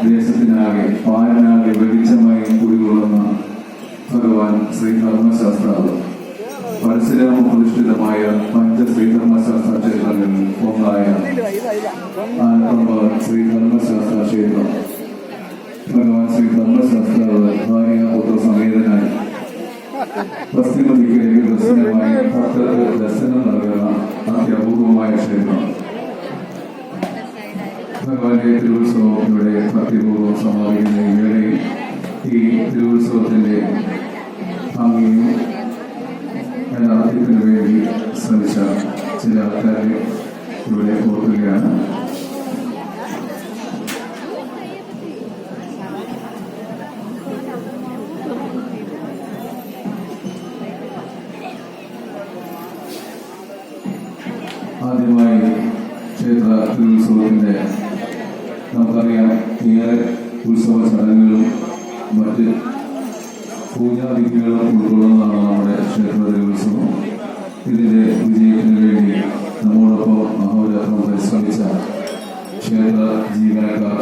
ദേശത്തിനാകെ പാലിനാകെ വെളിച്ചമായി കുടികൊള്ളുന്ന ഭഗവാൻ ശ്രീധർമ്മശാസ്ത്രാവ് പരശുരാമ പ്രതിഷ്ഠിതമായ പഞ്ചശ്രീധർമ്മശാസ്ത്ര ക്ഷേത്രങ്ങളിൽ ഒന്നായ ആനത്തമ്പ ശ്രീധർമ്മശാസ്ത്ര ക്ഷേത്രം ഭഗവാൻ ശ്രീധർമ്മശാസ്ത്രാവ് ഭാര്യ പുത്രസമേതനായി പശ്ചിമ ദിക്കിലേക്ക് ദർശനമായി ഭക്തർക്ക് ദർശനം നൽകുന്ന അത്യപൂർവമായ ക്ഷേത്രം. ഭഗവാന്റെ തിരുവുത്സവം ഇവിടെ ഭക്തിപൂർവ്വം സമാപിക്കുന്ന ഈ വേളയിൽ ഈ തിരുവുത്സവത്തിന്റെ ഭംഗിയും യഥാർത്ഥത്തിന് വേണ്ടി ശ്രമിച്ച ചില ആൾക്കാരെ ഇവിടെ ഓർക്കുകയാണ്. ആദ്യമായി ക്ഷേത്ര തിരുവുത്സവത്തിന്റെ നമുക്കറിയാം ഏറെ ഉത്സവ ചടങ്ങുകളും മറ്റ് പൂജാവിധികളും ഉൾക്കൊള്ളുന്നതാണ് നമ്മുടെ ക്ഷേത്ര തിരുവുത്സവം. ഇതിന്റെ വിജയത്തിന് വേണ്ടി നമ്മോടൊപ്പം അഹോരാത്രം പരിശ്രമിച്ച ക്ഷേത്ര ജീവനക്കാർ,